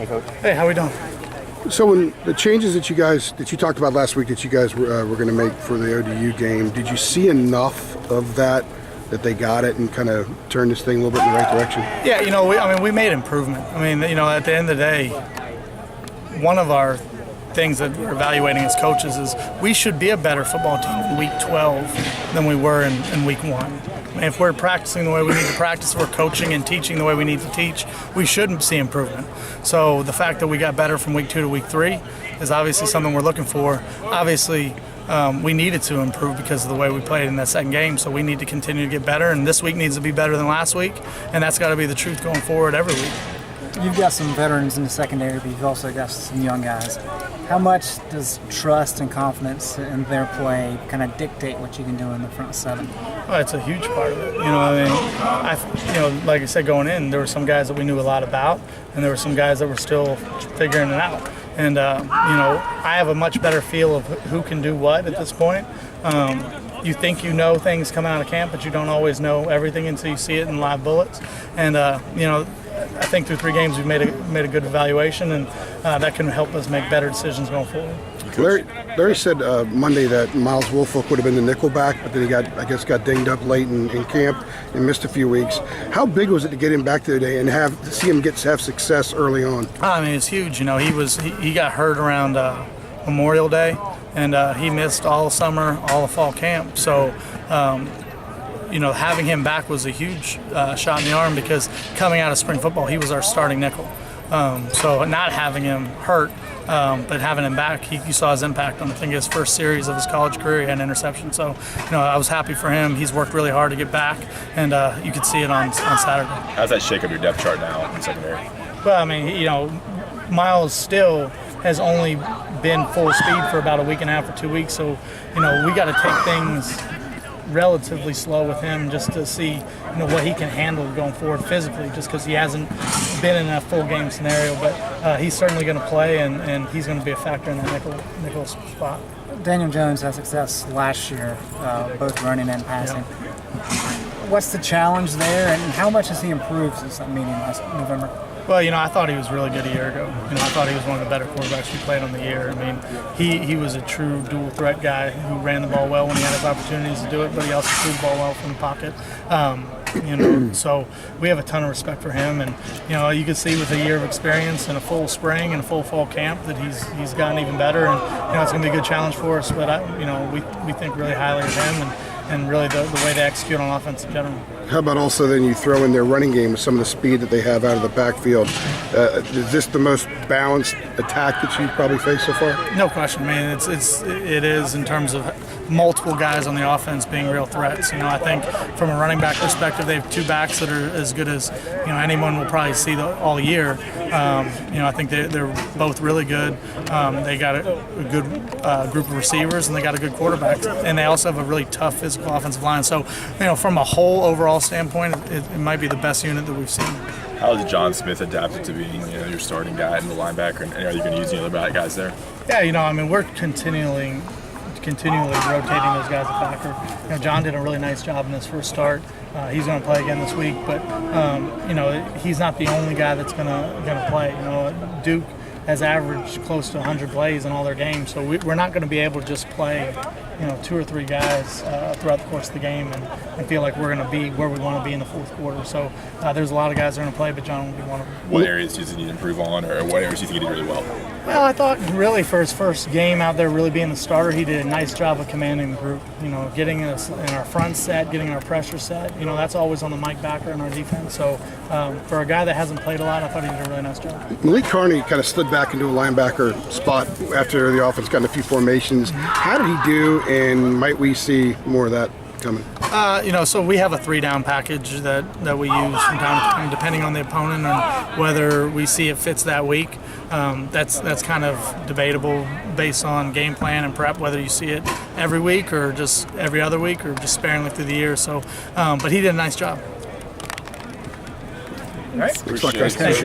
Hey, Coach. Hey, how we doing? So when the changes that you talked about last week that you guys were going to make for the ODU game, did you see enough of that they got it and kind of turned this thing a little bit in the right direction? Yeah, we made improvement. At the end of the day, one of our things that we're evaluating as coaches is we should be a better football team in week 12 than we were in week 1. If we're practicing the way we need to practice, we're coaching and teaching the way we need to teach, we should see improvement. So the fact that we got better from week 2 to week 3 is obviously something we're looking for. Obviously, we needed to improve because of the way we played in that second game, so we need to continue to get better, and this week needs to be better than last week, and that's got to be the truth going forward every week. You've got some veterans in the secondary, but you've also got some young guys. How much does trust and confidence in their play kind of dictate what you can do in the front seven? Well, it's a huge part of it. Like I said, going in, there were some guys that we knew a lot about, and there were some guys that were still figuring it out. And, I have a much better feel of who can do what at this point. You think you know things coming out of camp, but you don't always know everything until you see it in live bullets. And, I think through 3 games we've made a good evaluation, and that can help us make better decisions going forward. Larry said Monday that Miles Woolfolk would have been the nickel back, but then he got dinged up late in camp and missed a few weeks. How big was it to get him back today and see him have success early on? It's huge. He got hurt around Memorial Day, and he missed all summer, all of fall camp. So. Having him back was a huge shot in the arm because coming out of spring football, he was our starting nickel. So not having him hurt, but having him back, you saw his impact on, I think, his first series of his college career. He had an interception. So, I was happy for him. He's worked really hard to get back, and you could see it on Saturday. How does that shake up your depth chart now in secondary? Well, Miles still has only been full speed for about a week and a half or 2 weeks. So, we got to take things relatively slow with him just to see what he can handle going forward physically, just because he hasn't been in a full game scenario, but he's certainly going to play, and he's going to be a factor in that nickel spot. Daniel Jones had success last year, both running and passing. Yep. What's the challenge there, and how much has he improved since that meeting last November? Well, I thought he was really good a year ago. I thought he was one of the better quarterbacks we played on the year. He was a true dual threat guy who ran the ball well when he had his opportunities to do it, but he also threw the ball well from the pocket. So we have a ton of respect for him, and you can see with a year of experience and a full spring and a full fall camp that he's gotten even better, and it's going to be a good challenge for us. But we think really highly of him and really the way they execute on offense in general. How about also then you throw in their running game with some of the speed that they have out of the backfield? Is this the most balanced attack that you've probably faced so far? No question, man. It is in terms of multiple guys on the offense being real threats. I think from a running back perspective, they have 2 backs that are as good as anyone will probably see all year. I think they're both really good. They got a good group of receivers, and they got a good quarterback, and they also have a really tough physical offensive line. So, from a whole overall standpoint, it might be the best unit that we've seen. How has John Smith adapted to being your starting guy and the linebacker, and are you going to use any other guys there? Yeah, we're continually rotating those guys at backer. John did a really nice job in his first start. He's going to play again this week, but he's not the only guy that's going to play. Duke has averaged close to 100 plays in all their games, so we're not going to be able to just play 2 or 3 guys throughout the course of the game and feel like we're going to be where we want to be in the fourth quarter. So there's a lot of guys that are going to play, but John will be one of them. What areas do you need to improve on, or what areas do you think he did really well? Well, I thought really for his first game out there really being the starter, he did a nice job of commanding the group, getting us in our front set, getting our pressure set. That's always on the Mike backer in our defense. So for a guy that hasn't played a lot, I thought he did a really nice job. Malik Carney kind of slid back into a linebacker spot after the offense got in a few formations. How did he do, and might we see more of that coming? So we have a 3-down package that we use from time to time, depending on the opponent and whether we see it fits that week. That's kind of debatable based on game plan and prep, whether you see it every week or just every other week or just sparingly through the year. So, but he did a nice job. All right. Thanks.